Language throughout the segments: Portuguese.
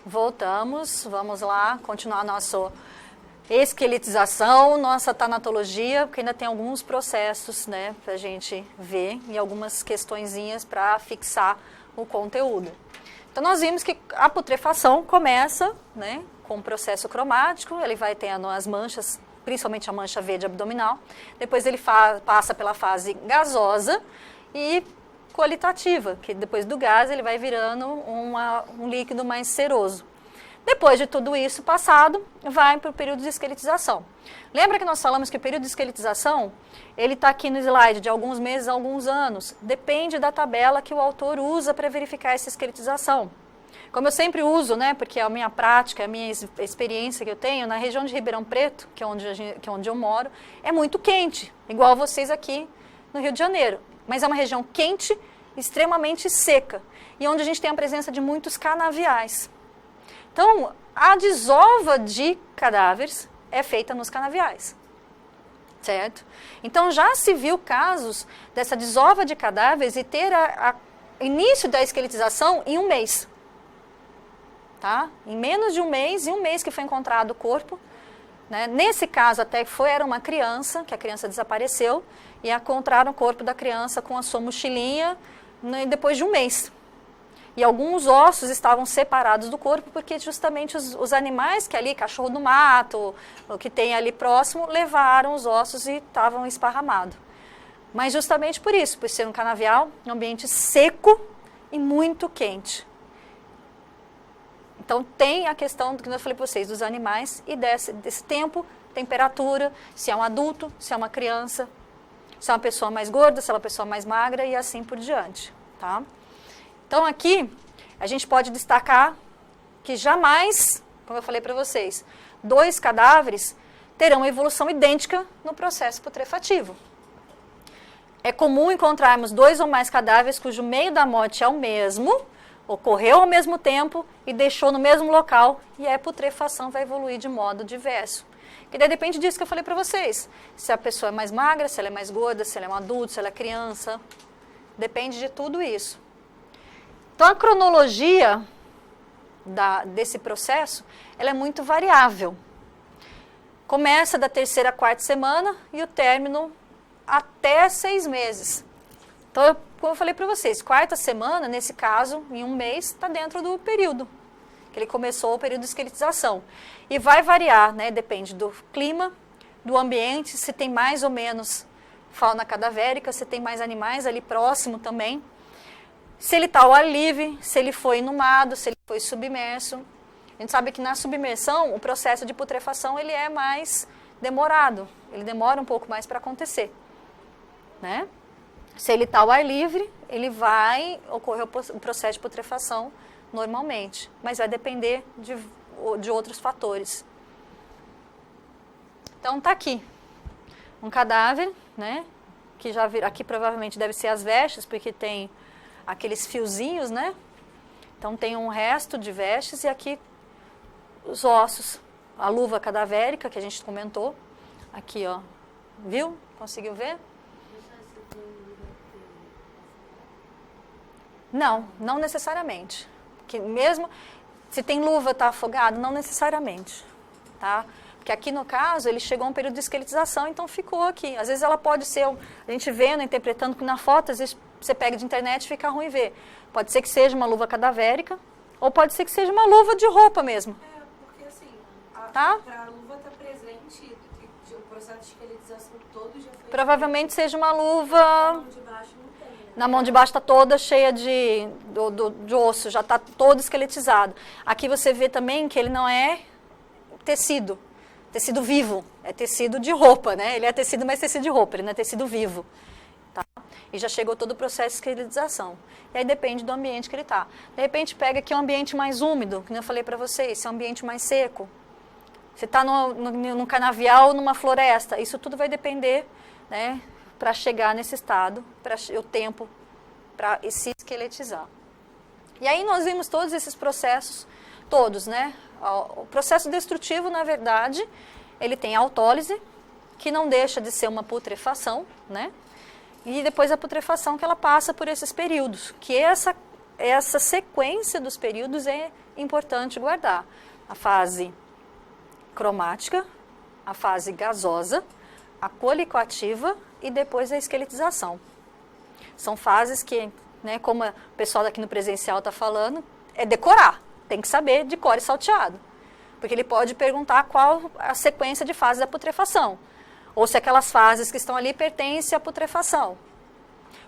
Voltamos, vamos lá, continuar nossa esqueletização, nossa tanatologia, porque ainda tem alguns processos, né, pra gente ver e algumas questõezinhas para fixar o conteúdo. Então nós vimos que a putrefação começa, né, com o processo cromático, ele vai tendo as manchas, principalmente a mancha verde abdominal, depois ele passa pela fase gasosa e qualitativa, que depois do gás ele vai virando um líquido mais ceroso. Depois de tudo isso passado, vai para o período de esqueletização. Lembra que nós falamos que o período de esqueletização, ele está aqui no slide, de alguns meses a alguns anos. Depende da tabela que o autor usa para verificar essa esqueletização. Como eu sempre uso, né, porque é a minha prática, a minha experiência que eu tenho, na região de Ribeirão Preto, que é onde eu moro, é muito quente, igual vocês aqui no Rio de Janeiro. Mas é uma região quente, extremamente seca, e onde a gente tem a presença de muitos canaviais. Então, a desova de cadáveres é feita nos canaviais, certo? Então, já se viu casos dessa desova de cadáveres e ter início da esqueletização em um mês. Tá? Em menos de um mês, em um mês que foi encontrado o corpo, né? Nesse caso até era uma criança, que a criança desapareceu, e encontraram o corpo da criança com a sua mochilinha, né, depois de um mês. E alguns ossos estavam separados do corpo, porque justamente os animais que ali, cachorro do mato, o que tem ali próximo, levaram os ossos e estavam esparramados. Mas justamente por isso, por ser um canavial, um ambiente seco e muito quente. Então tem a questão do que eu falei para vocês, dos animais e desse tempo, temperatura, se é um adulto, se é uma criança, se é uma pessoa mais gorda, se é uma pessoa mais magra e assim por diante, tá? Então aqui a gente pode destacar que jamais, como eu falei para vocês, 2 cadáveres terão uma evolução idêntica no processo putrefativo. É comum encontrarmos 2 ou mais cadáveres cujo meio da morte é o mesmo, ocorreu ao mesmo tempo e deixou no mesmo local, e a putrefação vai evoluir de modo diverso. Que daí depende disso que eu falei para vocês. Se a pessoa é mais magra, se ela é mais gorda, se ela é um adulto, se ela é criança. Depende de tudo isso. Então a cronologia desse processo, ela é muito variável. Começa da 3ª à 4ª semana e o término até 6 meses. Então, como eu falei para vocês, 4ª semana, nesse caso, em um mês, está dentro do período, que ele começou o período de esqueletização. E vai variar, né? Depende do clima, do ambiente, se tem mais ou menos fauna cadavérica, se tem mais animais ali próximo também. Se ele está ao ar livre, se ele foi inumado, se ele foi submerso. A gente sabe que na submersão, o processo de putrefação ele é mais demorado, ele demora um pouco mais para acontecer, né? Se ele está ao ar livre, ele vai ocorrer o processo de putrefação normalmente, mas vai depender de outros fatores. Então está aqui, um cadáver, né? Que já aqui provavelmente deve ser as vestes, porque tem aqueles fiozinhos, né? Então tem um resto de vestes e aqui os ossos, a luva cadavérica que a gente comentou, aqui ó, viu? Conseguiu ver? Não, não necessariamente. Porque mesmo se tem luva, está afogado, não necessariamente, tá? Porque aqui no caso ele chegou a um período de esqueletização, então ficou aqui. Às vezes ela pode ser, a gente vendo, interpretando na foto, às vezes você pega de internet e fica ruim ver. Pode ser que seja uma luva cadavérica, ou pode ser que seja uma luva de roupa mesmo. É, porque assim, tá? Para a luva estar presente, o processo de esqueletização todo já foi... Provavelmente seja uma luva... Na mão de baixo não tem, né? Na mão de baixo está toda cheia de osso, já está todo esqueletizado. Aqui você vê também que ele não é tecido vivo, é tecido de roupa, né? Ele é tecido, mas tecido de roupa, ele não é tecido vivo. Tá? E já chegou todo o processo de esqueletização. E aí depende do ambiente que ele está. De repente pega aqui um ambiente mais úmido, que eu falei para vocês, se é um ambiente mais seco. Você está num canavial ou numa floresta, isso tudo vai depender, né? Para chegar nesse estado, para o tempo para se esqueletizar. E aí nós vimos todos esses processos, todos, né? O processo destrutivo, na verdade, ele tem a autólise, que não deixa de ser uma putrefação, né? E depois a putrefação que ela passa por esses períodos, que essa sequência dos períodos é importante guardar. A fase cromática, a fase gasosa, a colicoativa e depois a esqueletização. São fases que, né, como o pessoal aqui no presencial está falando, é decorar. Tem que saber de cor e salteado. Porque ele pode perguntar qual a sequência de fases da putrefação. Ou se aquelas fases que estão ali pertencem à putrefação.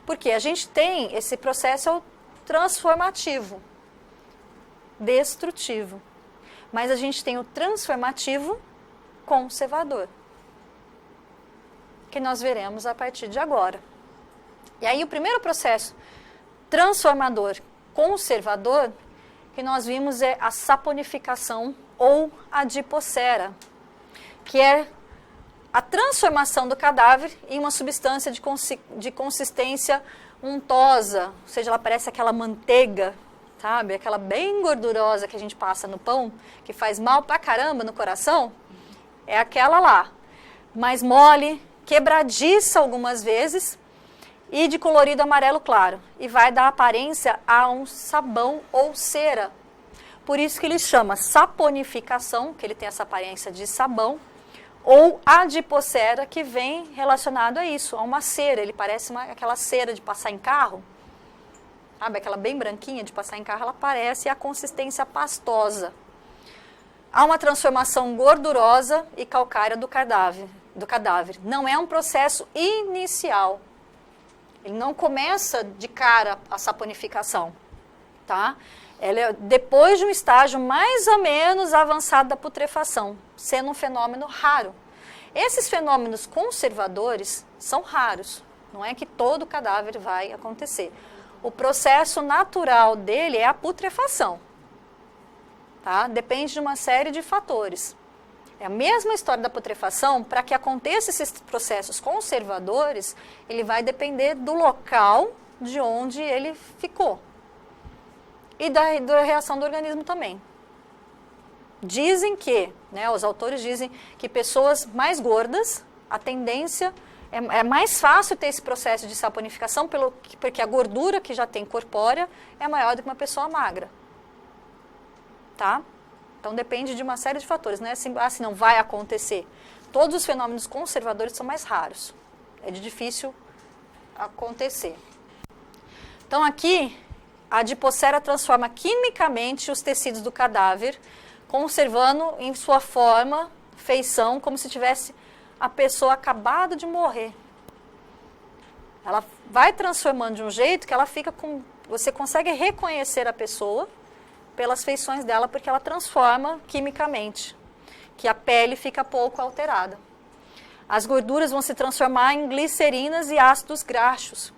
Porque a gente tem esse processo transformativo, destrutivo. Mas a gente tem o transformativo conservador, que nós veremos a partir de agora. E aí o primeiro processo transformador conservador que nós vimos é a saponificação ou adipocera, que é a transformação do cadáver em uma substância de consistência untosa, ou seja, ela parece aquela manteiga, sabe? Aquela bem gordurosa que a gente passa no pão, que faz mal pra caramba no coração, é aquela lá, mais mole, quebradiça algumas vezes e de colorido amarelo claro, e vai dar aparência a um sabão ou cera. Por isso que ele chama saponificação, que ele tem essa aparência de sabão, ou adipocera, que vem relacionado a isso, a uma cera. Ele parece aquela cera de passar em carro, sabe? Aquela bem branquinha de passar em carro, ela parece a consistência pastosa. Há uma transformação gordurosa e calcária do cadáver. Não é um processo inicial. Ele não começa de cara a saponificação, tá? Ela é depois de um estágio mais ou menos avançado da putrefação, sendo um fenômeno raro. Esses fenômenos conservadores são raros, não é que todo cadáver vai acontecer. O processo natural dele é a putrefação, tá? Depende de uma série de fatores. É a mesma história da putrefação, para que aconteçam esses processos conservadores, ele vai depender do local de onde ele ficou. E da reação do organismo também. Dizem que, né, os autores dizem que pessoas mais gordas, a tendência é mais fácil ter esse processo de saponificação, porque a gordura que já tem corpórea é maior do que uma pessoa magra. Tá? Então depende de uma série de fatores, não é assim, assim não vai acontecer. Todos os fenômenos conservadores são mais raros. É de difícil acontecer. Então aqui a adipocera transforma quimicamente os tecidos do cadáver, conservando em sua forma, feição, como se tivesse a pessoa acabado de morrer. Ela vai transformando de um jeito que ela fica com... Você consegue reconhecer a pessoa pelas feições dela, porque ela transforma quimicamente, que a pele fica pouco alterada. As gorduras vão se transformar em glicerinas e ácidos graxos.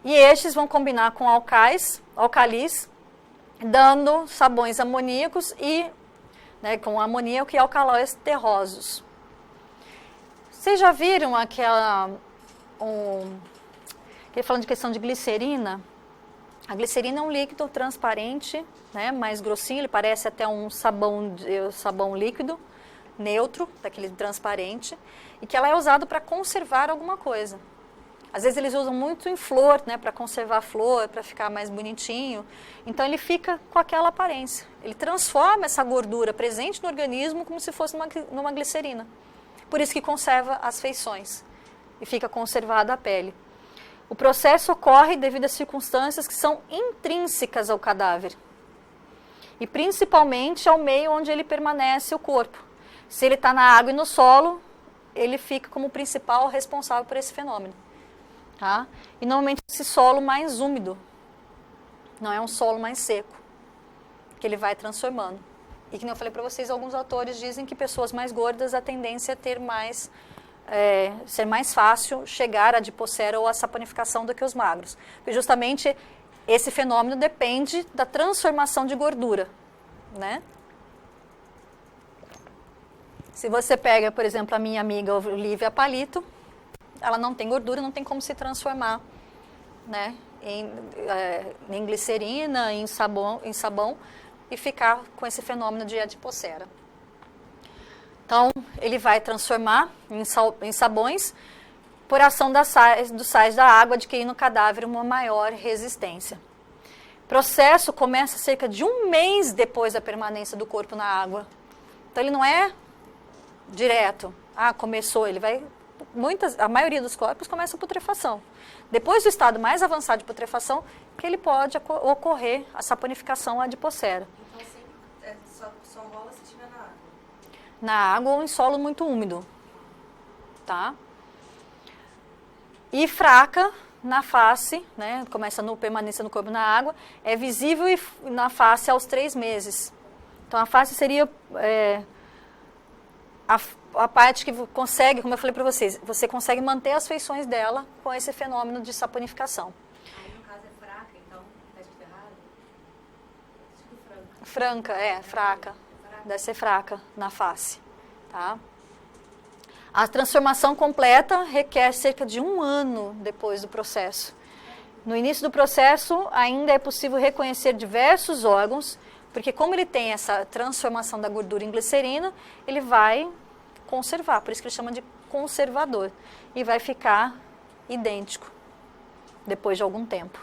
E estes vão combinar com alcalis, dando sabões amoníacos e, né, com amoníaco e alcaloides terrosos. Vocês já viram falando de questão de glicerina? A glicerina é um líquido transparente, né, mais grossinho, ele parece até um sabão líquido, neutro, daquele transparente, e que ela é usada para conservar alguma coisa. Às vezes eles usam muito em flor, né, para conservar a flor, para ficar mais bonitinho. Então ele fica com aquela aparência. Ele transforma essa gordura presente no organismo como se fosse numa glicerina. Por isso que conserva as feições e fica conservada a pele. O processo ocorre devido a circunstâncias que são intrínsecas ao cadáver. E principalmente ao meio onde ele permanece o corpo. Se ele está na água e no solo, ele fica como principal responsável por esse fenômeno. Tá? E normalmente esse solo mais úmido, não é um solo mais seco, que ele vai transformando. E que eu falei para vocês, alguns autores dizem que pessoas mais gordas a tendência a ter mais, ser mais fácil chegar à adipocera ou à saponificação do que os magros. Porque justamente esse fenômeno depende da transformação de gordura, né? Se você pega, por exemplo, a minha amiga Olivia Palito, ela não tem gordura, não tem como se transformar, né, em glicerina, em sabão e ficar com esse fenômeno de adipocera. Então, ele vai transformar em sabões por ação dos sais da água, adquirindo no cadáver uma maior resistência. O processo começa cerca de 1 mês depois da permanência do corpo na água. Então ele não é direto. Começou, ele vai... A maioria dos corpos começa a putrefação. Depois do estado mais avançado de putrefação, que ele pode ocorrer a saponificação adipocera. Então sempre só rola se estiver na água? Na água ou em solo muito úmido. Tá? E fraca na face, né? Começa a permanência no corpo na água, é visível na face aos 3 meses. Então a face seria a parte que consegue, como eu falei para vocês, você consegue manter as feições dela com esse fenômeno de saponificação. Aí no caso é fraca, então está escrito errado? Tipo Fraca. Deve ser fraca na face. Tá? A transformação completa requer cerca de 1 ano depois do processo. No início do processo, ainda é possível reconhecer diversos órgãos, porque como ele tem essa transformação da gordura em glicerina, ele vai conservar, por isso que ele chama de conservador, e vai ficar idêntico depois de algum tempo.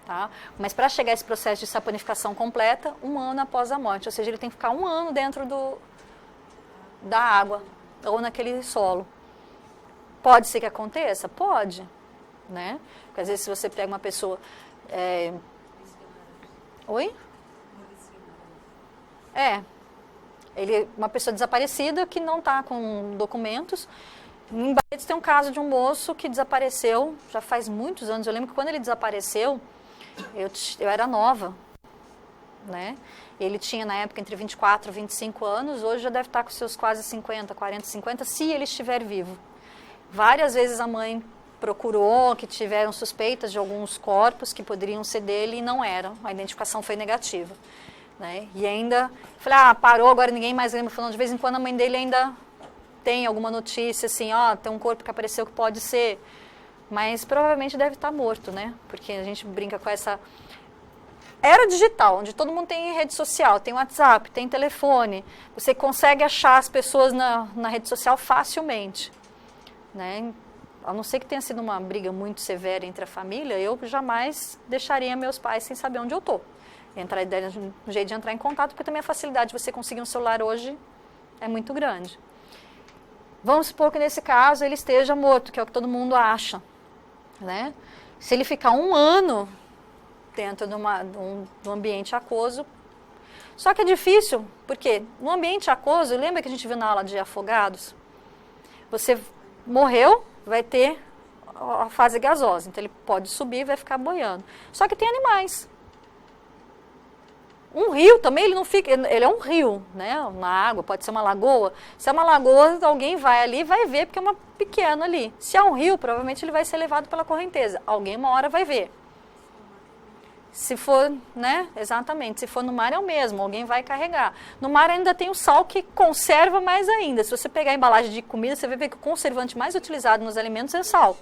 Tá? Mas para chegar a esse processo de saponificação completa, 1 ano após a morte, ou seja, ele tem que ficar 1 ano dentro da água, ou naquele solo. Pode ser que aconteça? Pode. Né? Porque às vezes se você pega uma pessoa... Oi? Uma pessoa desaparecida que não está com documentos. Em Barretos tem um caso de um moço que desapareceu, já faz muitos anos. Eu lembro que quando ele desapareceu, eu era nova. Né? Ele tinha na época entre 24 e 25 anos, hoje já deve estar com seus quase 50, 40, 50, se ele estiver vivo. Várias vezes a mãe procurou, que tiveram suspeitas de alguns corpos que poderiam ser dele e não eram. A identificação foi negativa. Né? E ainda, falei, parou, agora ninguém mais lembra. Falando, de vez em quando a mãe dele ainda tem alguma notícia, assim, tem um corpo que apareceu que pode ser, mas provavelmente deve estar morto, né? Porque a gente brinca com essa era digital, onde todo mundo tem rede social, tem WhatsApp, tem telefone, você consegue achar as pessoas na rede social facilmente, né? A não ser que tenha sido uma briga muito severa entre a família, eu jamais deixaria meus pais sem saber onde eu estou. Um jeito de entrar em contato, porque também a facilidade de você conseguir um celular hoje é muito grande. Vamos supor que nesse caso ele esteja morto, que é o que todo mundo acha. Né? Se ele ficar 1 ano dentro de um ambiente aquoso, só que é difícil, porque no ambiente aquoso, lembra que a gente viu na aula de afogados? Você morreu, vai ter a fase gasosa, então ele pode subir e vai ficar boiando. Só que tem animais. Um rio também, ele não fica, ele é um rio, né? Na água, pode ser uma lagoa. Se é uma lagoa, alguém vai ali e vai ver, porque é uma pequena ali. Se é um rio, provavelmente ele vai ser levado pela correnteza. Alguém uma hora vai ver. Se for, né? Exatamente, se for no mar é o mesmo, alguém vai carregar. No mar ainda tem o sal que conserva mais ainda. Se você pegar a embalagem de comida, você vai ver que o conservante mais utilizado nos alimentos é o sal.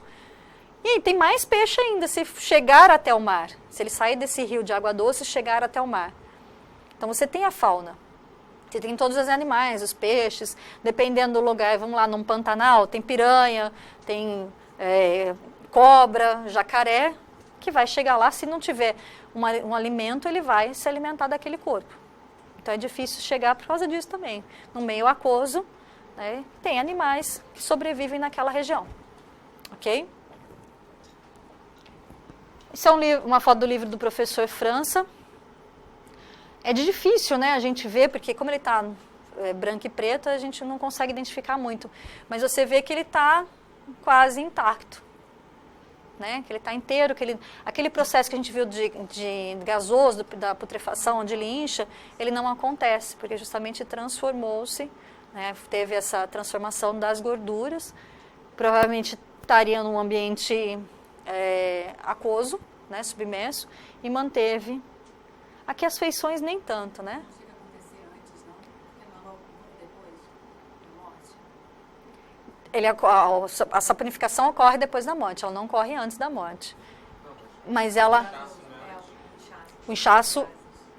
E aí, tem mais peixe ainda, se chegar até o mar. Se ele sair desse rio de água doce e chegar até o mar. Então você tem a fauna. Você tem todos os animais, os peixes, dependendo do lugar. Vamos lá, num Pantanal, tem piranha, tem cobra, jacaré, que vai chegar lá, se não tiver um alimento, ele vai se alimentar daquele corpo. Então é difícil chegar por causa disso também. No meio aquoso, né, tem animais que sobrevivem naquela região. Ok? Isso é uma foto do livro do professor França. É difícil, né, a gente ver, porque como ele está branco e preto, a gente não consegue identificar muito. Mas você vê que ele está quase intacto. Né? Que ele está inteiro, aquele processo que a gente viu de gasoso, da putrefação, onde ele incha, ele não acontece, porque justamente transformou-se, né? Teve essa transformação das gorduras, provavelmente estaria num ambiente aquoso, né? Submerso, e manteve. Aqui as feições nem tanto, né? Não chega a acontecer antes, não? Porque não é logo depois da morte? A saponificação ocorre depois da morte, ela não ocorre antes da morte. Mas ela... O inchaço...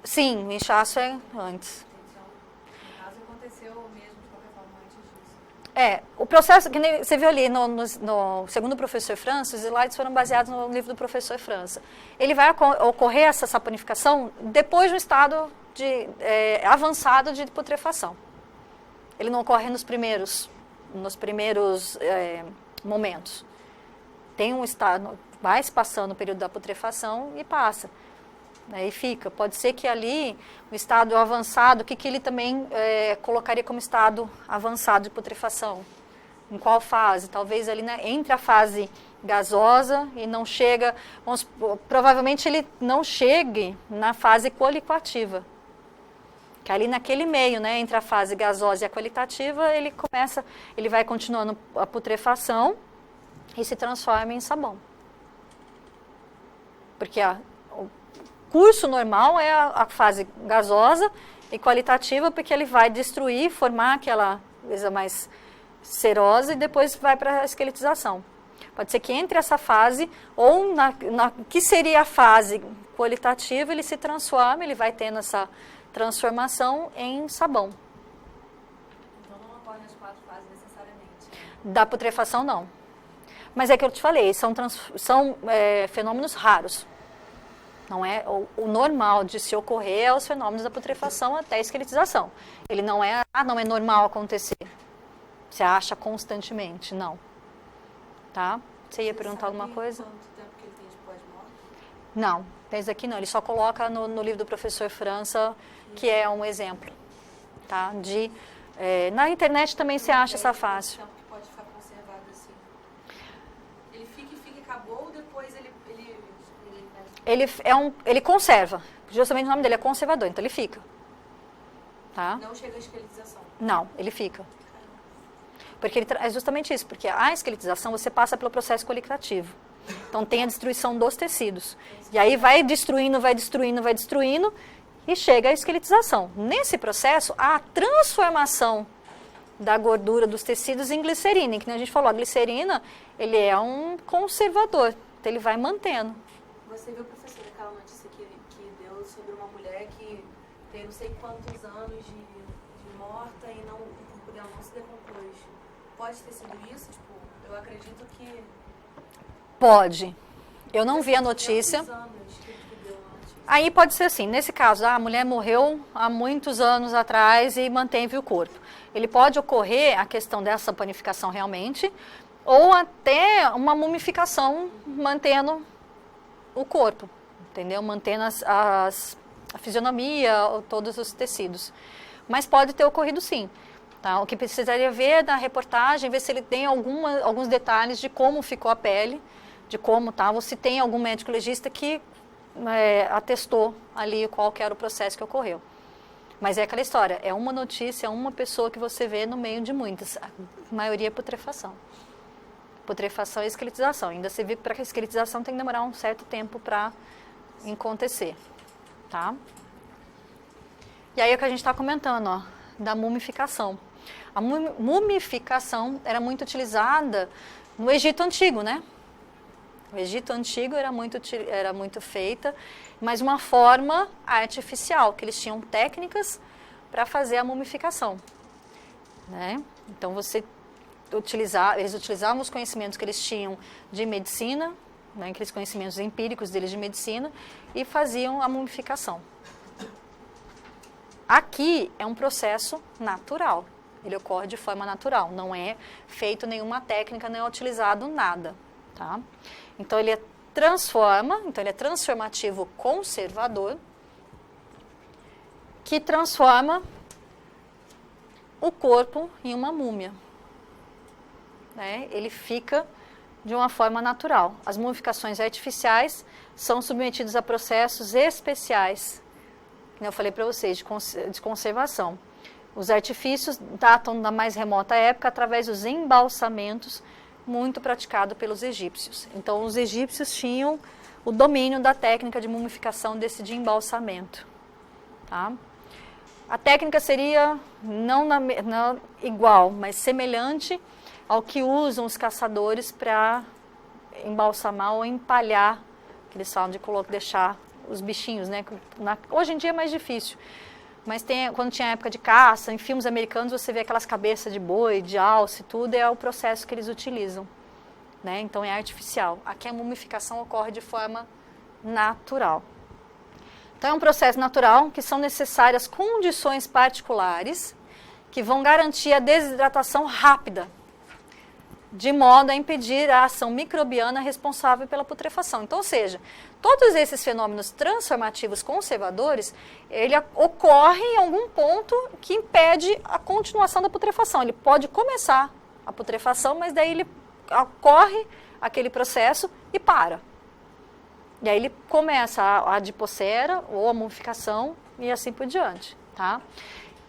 Sim, o inchaço é antes. Então, no caso, aconteceu mesmo de qualquer forma antes disso. O processo, que nem você viu ali no segundo professor França, os slides foram baseados no livro do professor França. Ele vai ocorrer essa saponificação depois de um estado avançado de putrefação. Ele não ocorre nos primeiros momentos. Tem um estado, vai se passando o período da putrefação e passa. Aí fica. Pode ser que ali, o estado avançado, o que ele também colocaria como estado avançado de putrefação? Em qual fase? Talvez ali entre a fase gasosa e não chega, provavelmente ele não chegue na fase qualitativa. Que ali naquele meio, entre a fase gasosa e a qualitativa, ele vai continuando a putrefação e se transforma em sabão. Porque o curso normal é a fase gasosa e qualitativa, porque ele vai destruir, formar aquela coisa mais cerosa e depois vai para a esqueletização. Pode ser que entre essa fase, ou que seria a fase qualitativa, ele se transforma, ele vai tendo essa transformação em sabão. Então não ocorre nas 4 fases necessariamente? Da putrefação, não. Mas é que eu te falei, são fenômenos raros. Não é o normal de se ocorrer é os fenômenos da putrefação até a esqueletização. Ele não é normal acontecer. Você acha constantemente, não. Tá? Você ia perguntar alguma coisa? Quanto tempo que ele tem de pós-morte? Não, esse aqui não. Ele só coloca no livro do professor França, que é um exemplo. Tá? Na internet também você acha essa fácil. Tempo que pode ficar conservado assim? Ele fica e acabou, ou depois ele conserva. Justamente o nome dele é conservador, então ele fica. Tá? Não chega à esqueletização? Não, ele fica. Porque é justamente isso, porque a esqueletização você passa pelo processo colictativo. Então tem a destruição dos tecidos. E aí vai destruindo e chega à esqueletização. Nesse processo, há a transformação da gordura dos tecidos em glicerina. E que a gente falou, a glicerina, ele é um conservador, então ele vai mantendo. Você viu, professora, aquela notícia que deu sobre uma mulher que tem não sei quantos anos de morta e o corpo dela não se decompôs. Pode ter sido isso? Tipo, eu acredito que... Pode. Eu não vi a notícia. Aí pode ser assim, nesse caso, a mulher morreu há muitos anos atrás e manteve o corpo. Ele pode ocorrer a questão dessa saponificação realmente, ou até uma mumificação mantendo o corpo, entendeu? Mantendo a fisionomia, todos os tecidos. Mas pode ter ocorrido sim. Tá? O que precisaria ver na reportagem, ver se ele tem alguns detalhes de como ficou a pele, de como estava, ou se tem algum médico legista que atestou ali qual que era o processo que ocorreu. Mas é aquela história, é uma notícia, uma pessoa que você vê no meio de muitas. A maioria é putrefação. Putrefação e esqueletização. Ainda você vê que para a esqueletização tem que demorar um certo tempo para acontecer. Tá? E aí é o que a gente está comentando, da mumificação. A mumificação era muito utilizada no Egito Antigo, né? O Egito Antigo era muito feita, mas uma forma artificial, que eles tinham técnicas para fazer a mumificação. Né? Então, eles utilizavam os conhecimentos que eles tinham de medicina, né, aqueles conhecimentos empíricos deles de medicina, e faziam a mumificação. Aqui é um processo natural, ele ocorre de forma natural, não é feito nenhuma técnica, não é utilizado nada. Tá? Então ele é transformativo conservador, que transforma o corpo em uma múmia. Né? Ele fica de uma forma natural. As mumificações artificiais são submetidas a processos especiais, como eu falei para vocês, de conservação. Os artifícios datam da mais remota época através dos embalsamentos, muito praticado pelos egípcios. Então, os egípcios tinham o domínio da técnica de mumificação de embalsamento. Tá? A técnica seria não igual, mas semelhante ao que usam os caçadores para embalsamar ou empalhar, que eles falam de deixar os bichinhos, né? Hoje em dia é mais difícil, Mas quando tinha época de caça, em filmes americanos você vê aquelas cabeças de boi, de alce, tudo é o processo que eles utilizam, né? Então é artificial. Aqui a mumificação ocorre de forma natural. Então é um processo natural que são necessárias condições particulares que vão garantir a desidratação rápida, de modo a impedir a ação microbiana responsável pela putrefação. Então, ou seja, todos esses fenômenos transformativos conservadores, ele ocorre em algum ponto que impede a continuação da putrefação. Ele pode começar a putrefação, mas daí ele ocorre aquele processo e para. E aí ele começa a adipocera ou a mumificação e assim por diante, tá?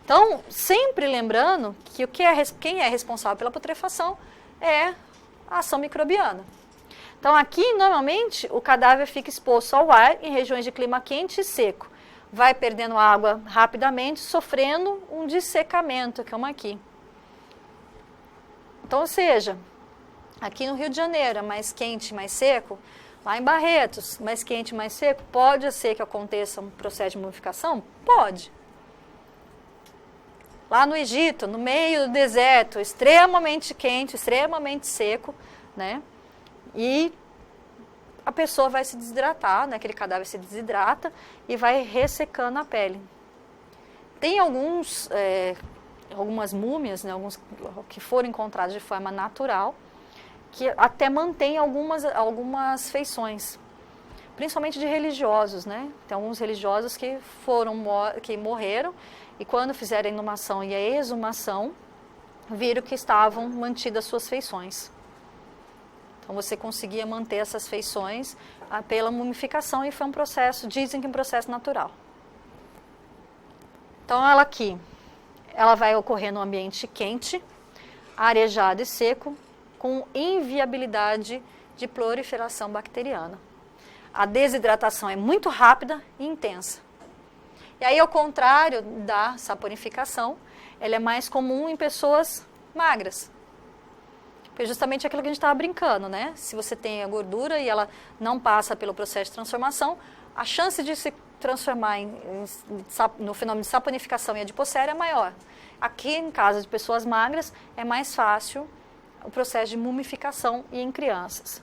Então, sempre lembrando que quem é responsável pela putrefação é a ação microbiana. Então, aqui, normalmente, o cadáver fica exposto ao ar em regiões de clima quente e seco. Vai perdendo água rapidamente, sofrendo um dessecamento, como aqui. Então, ou seja, aqui no Rio de Janeiro é mais quente, mais seco. Lá em Barretos, mais quente, mais seco, pode ser que aconteça um processo de mumificação? Pode. Lá no Egito, no meio do deserto, extremamente quente, extremamente seco, né? E a pessoa vai se desidratar, né? Aquele cadáver se desidrata e vai ressecando a pele. Tem algumas múmias, né? Alguns que foram encontrados de forma natural, que até mantém algumas feições, principalmente de religiosos, né? Tem alguns religiosos que morreram e quando fizeram a inumação e a exumação, viram que estavam mantidas suas feições. Então você conseguia manter essas feições pela mumificação e foi um processo, dizem que um processo natural. Então ela vai ocorrer no ambiente quente, arejado e seco, com inviabilidade de proliferação bacteriana. A desidratação é muito rápida e intensa. E aí, ao contrário da saponificação, ela é mais comum em pessoas magras. Porque justamente aquilo que a gente estava brincando, né? Se você tem a gordura e ela não passa pelo processo de transformação, a chance de se transformar no fenômeno de saponificação e adipocera é maior. Aqui, em caso de pessoas magras, é mais fácil o processo de mumificação e em crianças.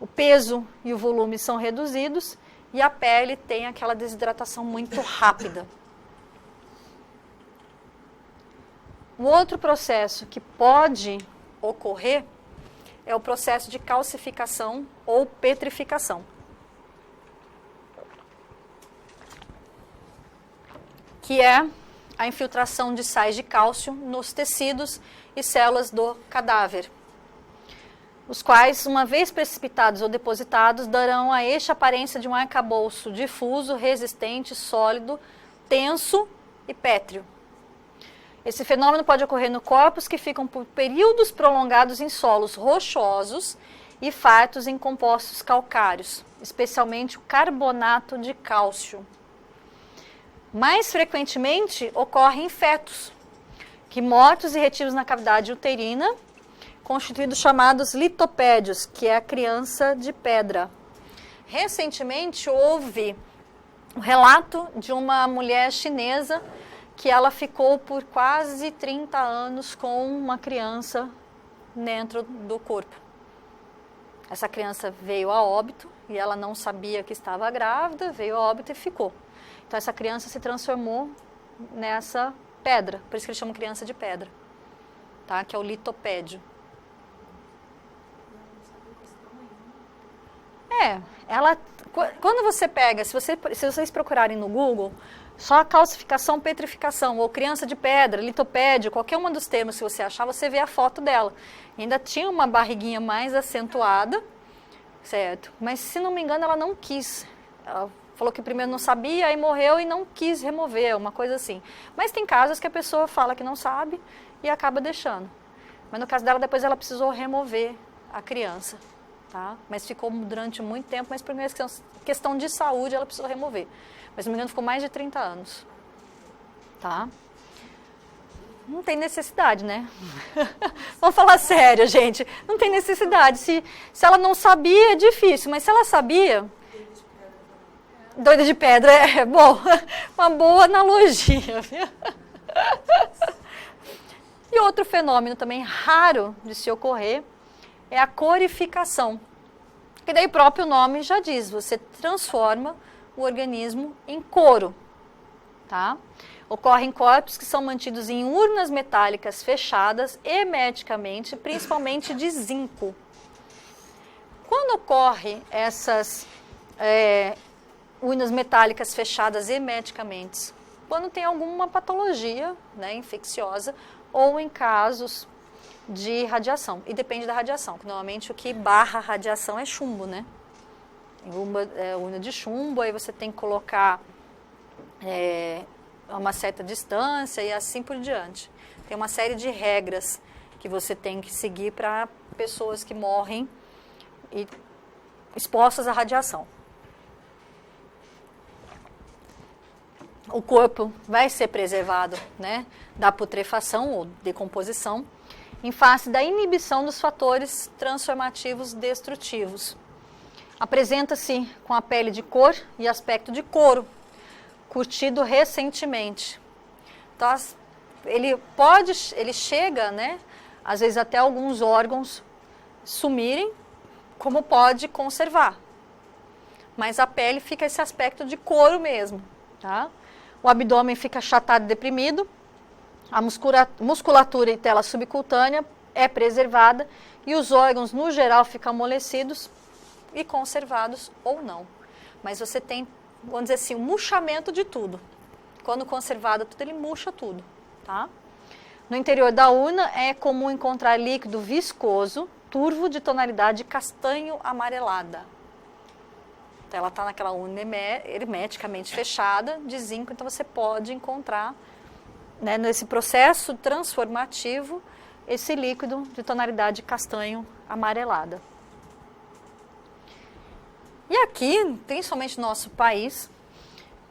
O peso e o volume são reduzidos e a pele tem aquela desidratação muito rápida. Um outro processo que pode ocorrer é o processo de calcificação ou petrificação, que é a infiltração de sais de cálcio nos tecidos e células do cadáver, os quais, uma vez precipitados ou depositados, darão a este a aparência de um arcabouço difuso, resistente, sólido, tenso e pétreo. Esse fenômeno pode ocorrer no corpos que ficam por períodos prolongados em solos rochosos e fartos em compostos calcários, especialmente o carbonato de cálcio. Mais frequentemente ocorre em fetos, que mortos e retidos na cavidade uterina, constituídos chamados litopédios, que é a criança de pedra. Recentemente houve um relato de uma mulher chinesa que ela ficou por quase 30 anos com uma criança dentro do corpo. Essa criança veio a óbito e ela não sabia que estava grávida, veio a óbito e ficou. Então essa criança se transformou nessa pedra, por isso que eles chamam criança de pedra, tá? Que é o litopédio. Quando você pega, se vocês procurarem no Google, só calcificação, petrificação, ou criança de pedra, litopédio, qualquer um dos termos que você achar, você vê a foto dela. E ainda tinha uma barriguinha mais acentuada, certo? Mas se não me engano ela não quis. Ela falou que primeiro não sabia, aí morreu e não quis remover, uma coisa assim. Mas tem casos que a pessoa fala que não sabe e acaba deixando. Mas no caso dela, depois ela precisou remover a criança, tá? Mas ficou durante muito tempo, mas por questão de saúde ela precisou remover. Mas, se não me engano, ficou mais de 30 anos, tá? Não tem necessidade, né? Vamos falar sério, gente. Não tem necessidade. Se ela não sabia, é difícil, mas se ela sabia... Doida de pedra, bom, uma boa analogia, viu? E outro fenômeno também raro de se ocorrer é a corificação. Que daí o próprio nome já diz, você transforma o organismo em couro, tá? Ocorre em corpos que são mantidos em urnas metálicas fechadas hermeticamente, principalmente de zinco. Quando ocorre essas urnas metálicas fechadas hermeticamente? Quando tem alguma patologia, né, infecciosa ou em casos de radiação. E depende da radiação, que normalmente o que barra a radiação é chumbo, né? Urna de chumbo, aí você tem que colocar a uma certa distância e assim por diante. Tem uma série de regras que você tem que seguir para pessoas que morrem expostas à radiação. O corpo vai ser preservado, né, da putrefação ou decomposição em face da inibição dos fatores transformativos destrutivos. Apresenta-se com a pele de cor e aspecto de couro, curtido recentemente. Então, ele chega, né, às vezes até alguns órgãos sumirem, como pode conservar. Mas a pele fica esse aspecto de couro mesmo, tá? O abdômen fica achatado e deprimido, a musculatura e tela subcutânea é preservada e os órgãos, no geral, ficam amolecidos e conservados ou não. Mas você tem, vamos dizer assim, um murchamento de tudo. Quando conservado tudo, ele murcha tudo, tá? No interior da urna é comum encontrar líquido viscoso, turvo de tonalidade castanho amarelada. Então, ela está naquela urna hermeticamente fechada de zinco, então você pode encontrar, né, nesse processo transformativo esse líquido de tonalidade castanho amarelada. E aqui, principalmente no nosso país,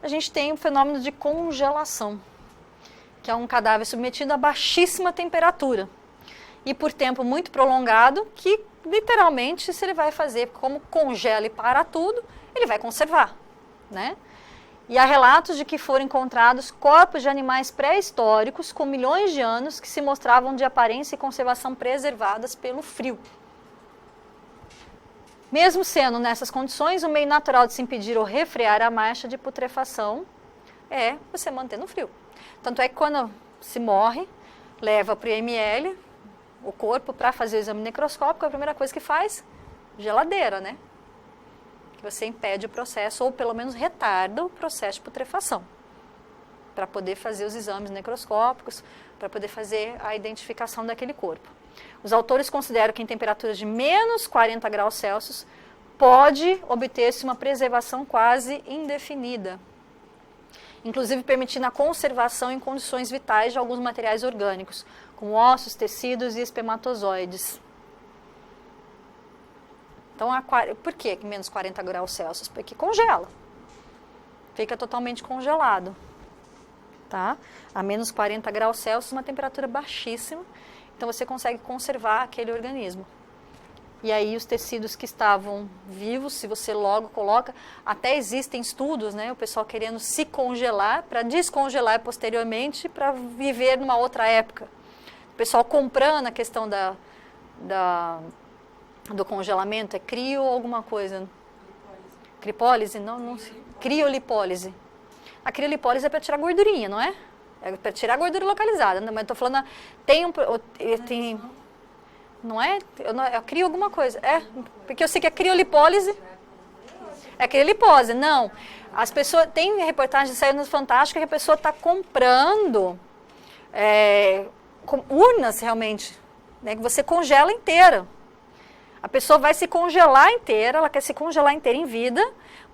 a gente tem o fenômeno de congelação, que é um cadáver submetido a baixíssima temperatura e por tempo muito prolongado, que literalmente, se ele vai fazer como congela e para tudo, ele vai conservar, né? E há relatos de que foram encontrados corpos de animais pré-históricos com milhões de anos que se mostravam de aparência e conservação preservadas pelo frio. Mesmo sendo nessas condições, o meio natural de se impedir ou refrear a marcha de putrefação é você manter no frio. Tanto é que quando se morre, leva para o IML, o corpo, para fazer o exame necroscópico, a primeira coisa que faz, geladeira, né? Você impede o processo, ou pelo menos retarda o processo de putrefação, para poder fazer os exames necroscópicos, para poder fazer a identificação daquele corpo. Os autores consideram que em temperaturas de menos 40 graus Celsius pode obter-se uma preservação quase indefinida, inclusive permitindo a conservação em condições vitais de alguns materiais orgânicos, como ossos, tecidos e espermatozoides. Então, por que menos 40 graus Celsius? Porque congela. Fica totalmente congelado. Tá? A menos 40 graus Celsius, uma temperatura baixíssima. Então, você consegue conservar aquele organismo. E aí, os tecidos que estavam vivos, se você logo coloca, até existem estudos, né? O pessoal querendo se congelar, para descongelar posteriormente, para viver numa outra época. O pessoal comprando a questão do congelamento, é crio ou alguma coisa? Cripólise? Não sei. Criolipólise. A criolipólise é para tirar gordurinha, não é? É para tirar a gordura localizada. Mas eu estou falando, não é? Eu crio alguma coisa. Porque eu sei que é criolipólise. É criolipose, não. As pessoas, tem reportagem saindo no Fantástico que a pessoa está comprando urnas realmente, né, que você congela inteira. A pessoa vai se congelar inteira, ela quer se congelar inteira em vida,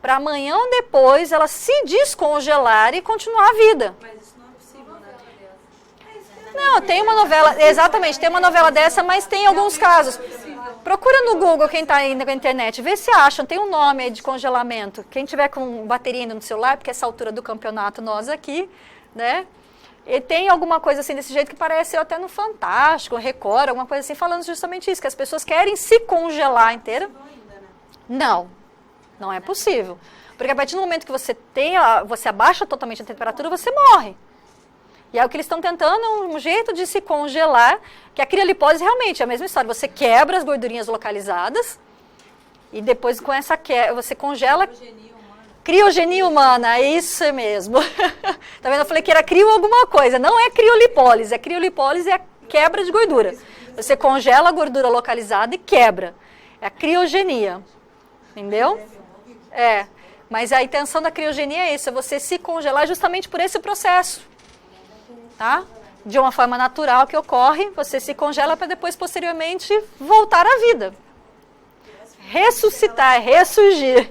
para amanhã ou depois ela se descongelar e continuar a vida. Mas isso não é possível, né? Não, tem uma novela, exatamente, tem uma novela dessa, mas tem alguns casos. Procura no Google, quem está aí na internet, vê se acham, tem um nome aí de congelamento. Quem tiver com bateria ainda no celular, porque essa altura do campeonato nós aqui, né? E tem alguma coisa assim desse jeito que parece até no Fantástico, Record, alguma coisa assim, falando justamente isso, que as pessoas querem se congelar inteira. Não. Não é possível. Porque a partir do momento que você abaixa totalmente a temperatura, você morre. E aí o que eles estão tentando é um jeito de se congelar, que a criolipólise realmente é a mesma história. Você quebra as gordurinhas localizadas e depois com essa quebra, você congela... Criogenia humana, isso mesmo. Tá vendo? Eu falei que era crio alguma coisa. Não é criolipólise. A criolipólise é a quebra de gordura. Você congela a gordura localizada e quebra. É a criogenia. Entendeu? É. Mas a intenção da criogenia é isso, é você se congelar justamente por esse processo. Tá? De uma forma natural que ocorre, você se congela para depois, posteriormente, voltar à vida. Ressuscitar, ressurgir.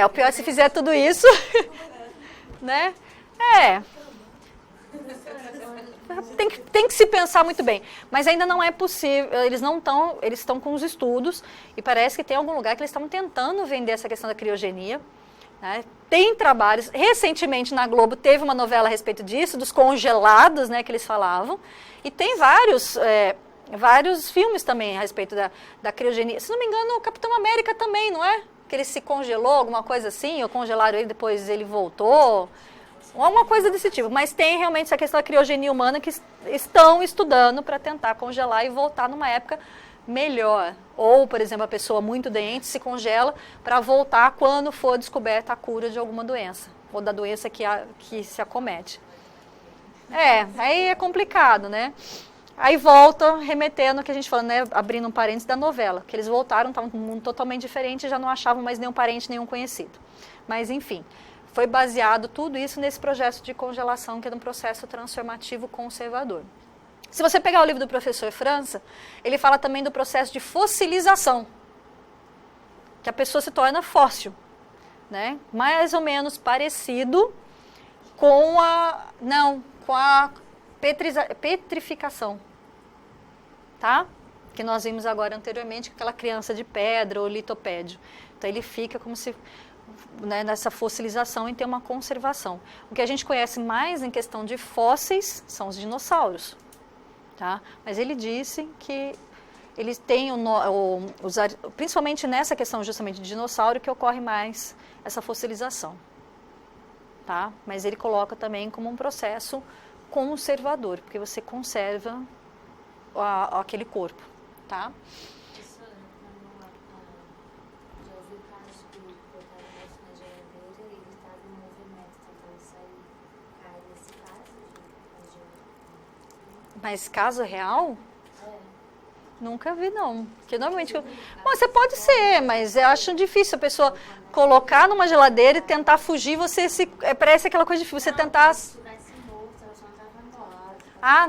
O pior é se fizer tudo isso, né? Tem que se pensar muito bem. Mas ainda não é possível, eles estão com os estudos e parece que tem algum lugar que eles estão tentando vender essa questão da criogenia. Né? Tem trabalhos, recentemente na Globo teve uma novela a respeito disso, dos congelados, né, que eles falavam. E tem vários filmes também a respeito da criogenia. Se não me engano, o Capitão América também, não é? Que ele se congelou, alguma coisa assim, ou congelaram ele, depois ele voltou, ou alguma coisa desse tipo. Mas tem realmente essa questão da criogenia humana que estão estudando para tentar congelar e voltar numa época melhor. Ou, por exemplo, a pessoa muito doente se congela para voltar quando for descoberta a cura de alguma doença, ou da doença que se acomete. Aí é complicado, né? Aí volta, remetendo o que a gente falou, né, abrindo um parênteses da novela, que eles voltaram, estavam num mundo totalmente diferente e já não achavam mais nenhum parente, nenhum conhecido. Mas, enfim, foi baseado tudo isso nesse processo de congelação, que é um processo transformativo conservador. Se você pegar o livro do professor França, ele fala também do processo de fossilização, que a pessoa se torna fóssil, né? Mais ou menos parecido com a petrificação. Tá? Que nós vimos agora anteriormente, com aquela criança de pedra ou litopédio. Então ele fica como se, né, nessa fossilização e tem uma conservação. O que a gente conhece mais em questão de fósseis são os dinossauros. Tá? Mas ele disse que eles têm, principalmente nessa questão justamente de dinossauro, que ocorre mais essa fossilização. Tá? Mas ele coloca também como um processo conservador, porque você conserva aquele corpo, tá? Professora, já ouvi o caso que botaram o moço na geladeira e ele estava em movimento, tentando sair. Cai nesse caso de Mas caso real? Nunca vi, não. Porque normalmente... Bom, você pode ser, mas eu acho difícil a pessoa colocar numa geladeira e tentar fugir, parece aquela coisa difícil, você tentar...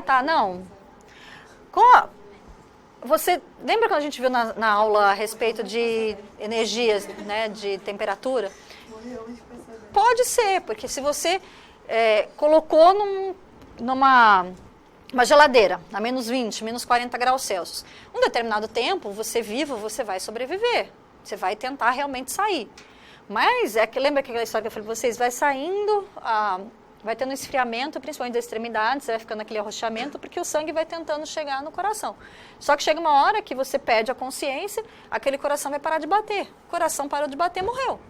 Tá, não. Você lembra quando a gente viu na aula a respeito de energias, né, de temperatura? Pode ser, porque se você colocou numa geladeira, a menos 20, menos 40 graus Celsius, um determinado tempo, você vivo, você vai sobreviver. Você vai tentar realmente sair. Mas, lembra aquela história que eu falei para vocês? Vai saindo... vai tendo um esfriamento, principalmente das extremidades, você vai ficando aquele arrochamento, porque o sangue vai tentando chegar no coração. Só que chega uma hora que você perde a consciência, aquele coração vai parar de bater. O coração parou de bater, morreu.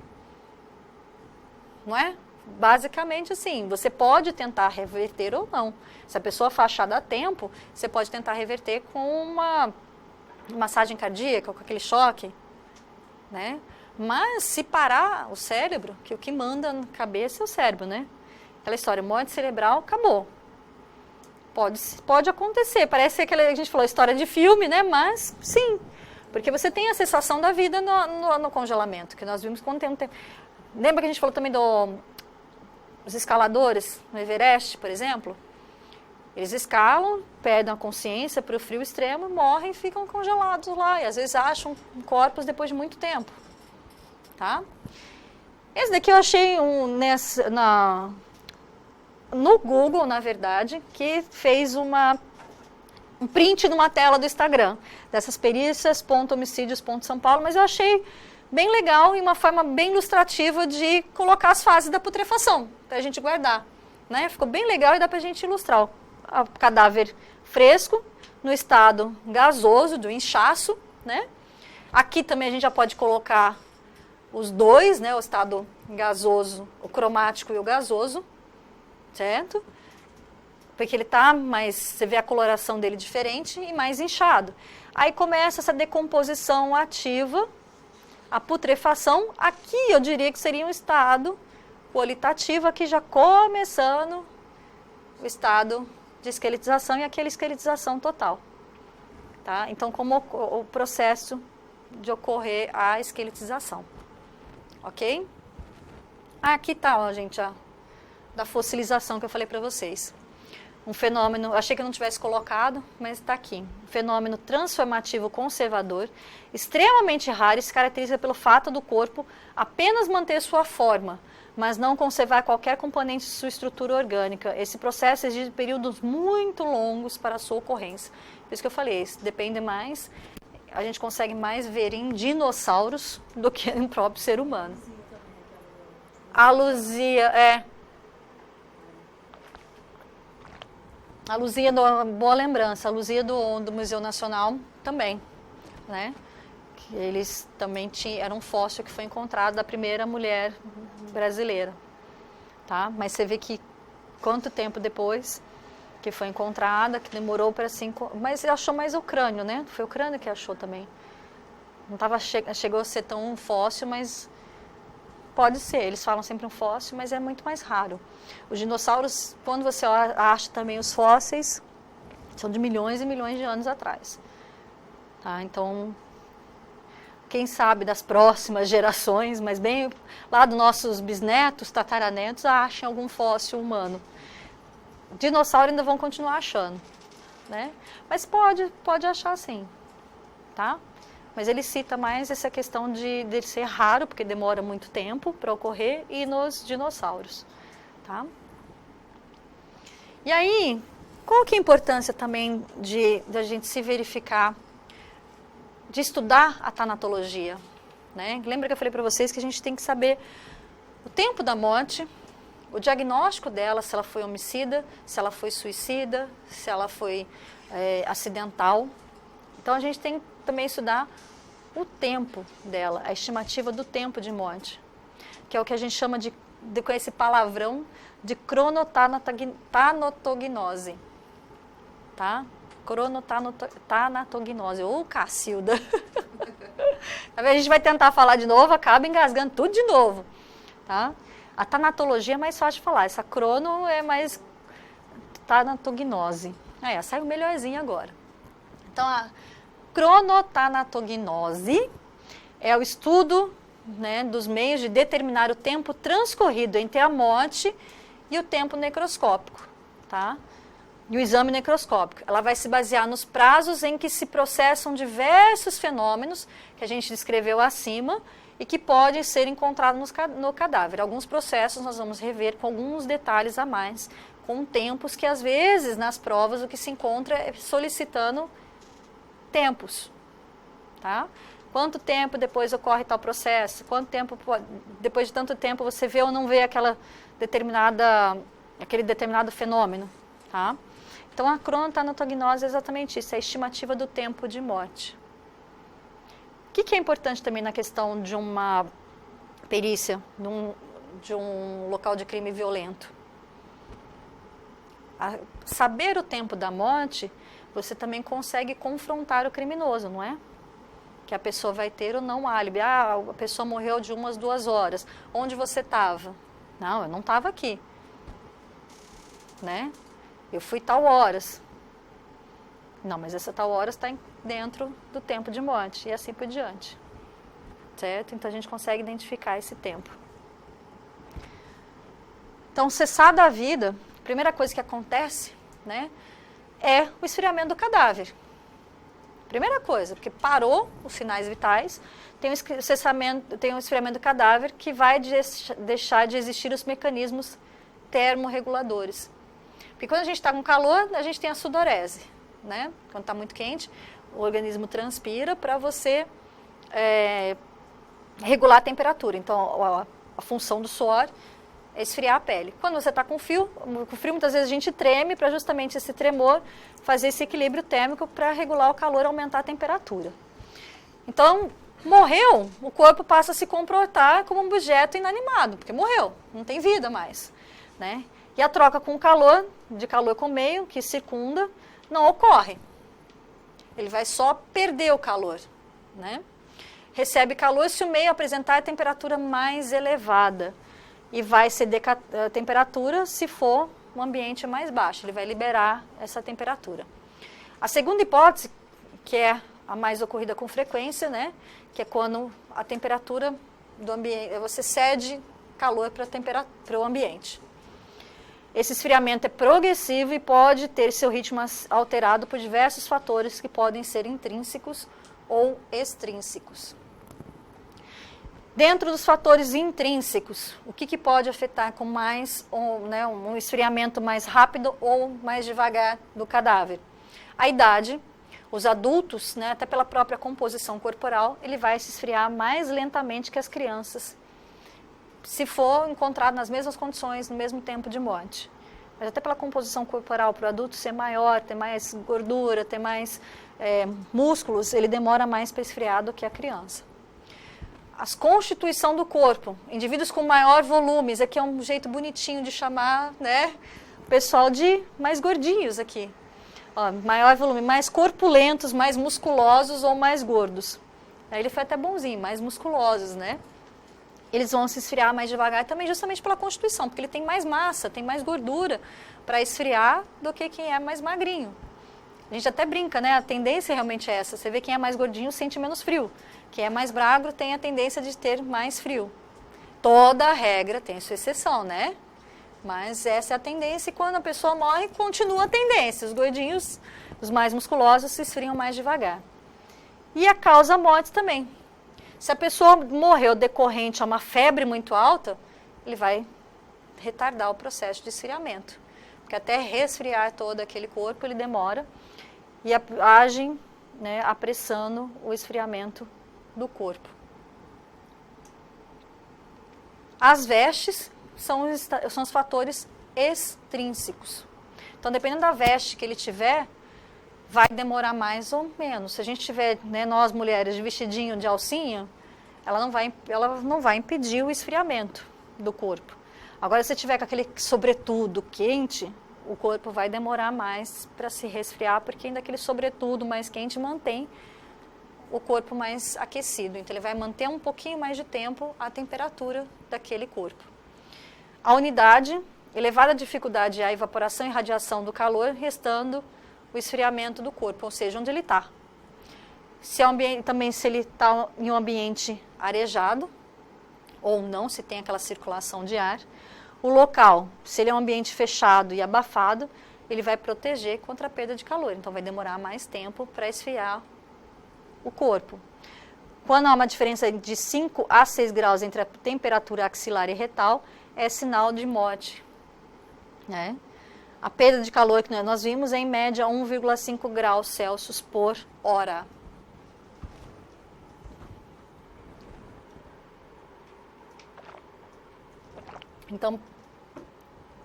Não é? Basicamente assim, você pode tentar reverter ou não. Se a pessoa fachar dá tempo, você pode tentar reverter com uma massagem cardíaca, com aquele choque, né? Mas se parar o cérebro, que o que manda na cabeça é o cérebro, né? Aquela história, morte cerebral, acabou. Pode acontecer, parece que a gente falou história de filme, né? Mas sim, porque você tem a sensação da vida no congelamento, que nós vimos quando tem um tempo. Lembra que a gente falou também dos escaladores no Everest, por exemplo? Eles escalam, perdem a consciência para o frio extremo, morrem e ficam congelados lá. E às vezes acham corpos depois de muito tempo. Tá? Esse daqui eu achei no Google, na verdade, que fez um print numa tela do Instagram, dessas perícias.homicídios.São Paulo, mas eu achei bem legal e uma forma bem ilustrativa de colocar as fases da putrefação, para a gente guardar. Né? Ficou bem legal e dá para a gente ilustrar o cadáver fresco, no estado gasoso, do inchaço, né? Aqui também a gente já pode colocar os dois, né, o estado gasoso, o cromático e o gasoso, certo? Porque ele está mais, você vê a coloração dele diferente e mais inchado. Aí começa essa decomposição ativa, a putrefação. Aqui eu diria que seria um estado qualitativo, aqui já começando o estado de esqueletização e aquela esqueletização total. Tá? Então, como o processo de ocorrer a esqueletização. Ok? Aqui está, ó, gente, da fossilização que eu falei para vocês. Um fenômeno, achei que eu não tivesse colocado, mas está aqui. Um fenômeno transformativo conservador, extremamente raro e se caracteriza pelo fato do corpo apenas manter sua forma, mas não conservar qualquer componente de sua estrutura orgânica. Esse processo exige períodos muito longos para a sua ocorrência. Por isso que eu falei, isso depende mais, a gente consegue mais ver em dinossauros do que em próprio ser humano. A Luzia, a Luzia, boa lembrança, a Luzia do Museu Nacional também, né? Que eles também era um fóssil que foi encontrado da primeira mulher brasileira, tá? Mas você vê que quanto tempo depois que foi encontrada, que demorou para 5, mas achou mais o crânio, né? Foi o crânio que achou também. Não chegou a ser tão fóssil, mas pode ser. Eles falam sempre um fóssil, mas é muito mais raro. Os dinossauros, quando você acha também os fósseis, são de milhões e milhões de anos atrás. Tá? Então, quem sabe das próximas gerações, mas bem lá dos nossos bisnetos, tataranetos, achem algum fóssil humano. Dinossauro ainda vão continuar achando, né? Mas pode achar sim, tá? Mas ele cita mais essa questão de ser raro, porque demora muito tempo para ocorrer, e nos dinossauros, tá? E aí, qual que é a importância também de a gente se verificar, de estudar a tanatologia, né? Lembra que eu falei para vocês que a gente tem que saber o tempo da morte, o diagnóstico dela, se ela foi homicida, se ela foi suicida, se ela foi acidental. Então, a gente tem que também estudar o tempo dela, a estimativa do tempo de morte, que é o que a gente chama com esse palavrão de cronotanatognose, tá? Cronotanatognose, ou Cacilda. A gente vai tentar falar de novo, acaba engasgando tudo de novo, tá? A tanatologia é mais fácil de falar, essa crono é mais tanatognose. Saiu melhorzinho agora. Então, a cronotanatognose é o estudo, né, dos meios de determinar o tempo transcorrido entre a morte e o tempo necroscópico, tá? E o exame necroscópico. Ela vai se basear nos prazos em que se processam diversos fenômenos que a gente descreveu acima e que podem ser encontrados no cadáver. Alguns processos nós vamos rever com alguns detalhes a mais, com tempos que às vezes nas provas o que se encontra é solicitando tempos, tá? Quanto tempo depois ocorre tal processo? Quanto tempo, depois de tanto tempo, você vê ou não vê aquele determinado fenômeno, tá? Então, a cronotanatognose é exatamente isso, é a estimativa do tempo de morte. O que é importante também na questão de uma perícia, de um local de crime violento? Saber o tempo da morte, você também consegue confrontar o criminoso, não é? Que a pessoa vai ter ou não álibi. A pessoa morreu de 1 às 2 horas. Onde você estava? Não, eu não estava aqui. Né? Eu fui tal horas. Não, mas essa tal horas está dentro do tempo de morte. E assim por diante. Certo? Então, a gente consegue identificar esse tempo. Então, cessada a vida, a primeira coisa que acontece, né, é o esfriamento do cadáver. Primeira coisa, porque parou os sinais vitais, tem o esfriamento do cadáver que vai deixar de existir os mecanismos termorreguladores. Porque quando a gente está com calor, a gente tem a sudorese, né? Quando está muito quente, o organismo transpira para você regular a temperatura. Então, a função do suor é esfriar a pele. Quando você está com frio, muitas vezes a gente treme para justamente esse tremor fazer esse equilíbrio térmico para regular o calor e aumentar a temperatura. Então, morreu, o corpo passa a se comportar como um objeto inanimado, porque morreu, não tem vida mais, né? E a troca com o calor, de calor com meio, que circunda, não ocorre. Ele vai só perder o calor, né? Recebe calor se o meio apresentar a temperatura mais elevada. E vai ceder a temperatura se for um ambiente mais baixo. Ele vai liberar essa temperatura. A segunda hipótese, que é a mais ocorrida com frequência, né? Que é quando a temperatura do ambiente, você cede calor para o ambiente. Esse esfriamento é progressivo e pode ter seu ritmo alterado por diversos fatores que podem ser intrínsecos ou extrínsecos. Dentro dos fatores intrínsecos, o que pode afetar com mais, né, um esfriamento mais rápido ou mais devagar do cadáver? A idade. Os adultos, né, até pela própria composição corporal, ele vai se esfriar mais lentamente que as crianças, se for encontrado nas mesmas condições, no mesmo tempo de morte. Mas até pela composição corporal, para o adulto ser maior, ter mais gordura, ter mais músculos, ele demora mais para esfriar do que a criança. A constituição do corpo, indivíduos com maior volume, isso aqui é um jeito bonitinho de chamar, né, o pessoal de mais gordinhos aqui. Ó, maior volume, mais corpulentos, mais musculosos ou mais gordos. Aí ele foi até bonzinho, mais musculosos, né? Eles vão se esfriar mais devagar também justamente pela constituição, porque ele tem mais massa, tem mais gordura para esfriar do que quem é mais magrinho. A gente até brinca, né? A tendência realmente é essa. Você vê quem é mais gordinho sente menos frio. Quem é mais magro tem a tendência de ter mais frio. Toda regra tem sua exceção, né? Mas essa é a tendência e quando a pessoa morre, continua a tendência. Os gordinhos, os mais musculosos, se esfriam mais devagar. E a causa morte também. Se a pessoa morreu decorrente a uma febre muito alta, ele vai retardar o processo de esfriamento. Porque até resfriar todo aquele corpo, ele demora e age, né, apressando o esfriamento do corpo. As vestes são os fatores extrínsecos. Então, dependendo da veste que ele tiver, vai demorar mais ou menos. Se a gente tiver, né, nós mulheres, de vestidinho de alcinha, ela não vai impedir o esfriamento do corpo. Agora, se tiver com aquele sobretudo quente, o corpo vai demorar mais para se resfriar, porque ainda aquele sobretudo mais quente mantém o corpo mais aquecido. Então, ele vai manter um pouquinho mais de tempo a temperatura daquele corpo. A unidade, elevada dificuldade à evaporação e radiação do calor, restando o esfriamento do corpo, ou seja, onde ele está. Se ele está em um ambiente arejado, ou não, se tem aquela circulação de ar. O local, se ele é um ambiente fechado e abafado, ele vai proteger contra a perda de calor, então vai demorar mais tempo para esfriar o corpo. Quando há uma diferença de 5 a 6 graus entre a temperatura axilar e retal, é sinal de morte, né? A perda de calor que nós vimos é em média 1,5 graus Celsius por hora. Então,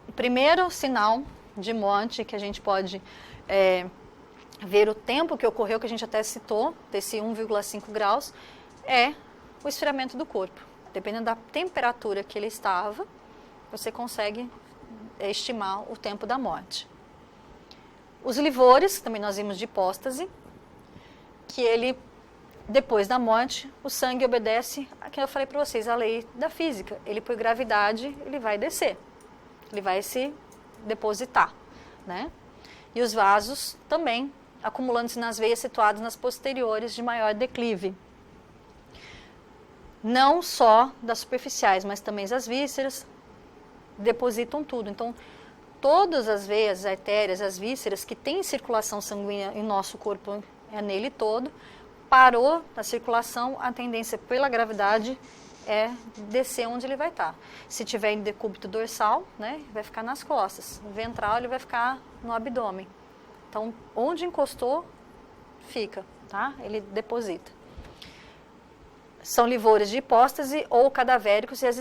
o primeiro sinal de morte que a gente pode ver o tempo que ocorreu, que a gente até citou, desse 1,5 graus, é o esfriamento do corpo. Dependendo da temperatura que ele estava, você consegue estimar o tempo da morte. Os livores, também nós vimos de hipóstase, que ele, depois da morte, o sangue obedece a que eu falei para vocês, a lei da física. Ele, por gravidade, ele vai descer, ele vai se depositar, né? E os vasos também, acumulando-se nas veias situadas nas posteriores de maior declive. Não só das superficiais, mas também as vísceras, depositam tudo. Então, todas as veias, as artérias, as vísceras que têm circulação sanguínea em nosso corpo, é nele todo, parou a circulação, a tendência pela gravidade é descer onde ele vai estar. Se tiver em decúbito dorsal, né, vai ficar nas costas. No ventral, ele vai ficar no abdômen. Então, onde encostou, fica, tá? Ele deposita. São livores de hipóstase ou cadavéricos e as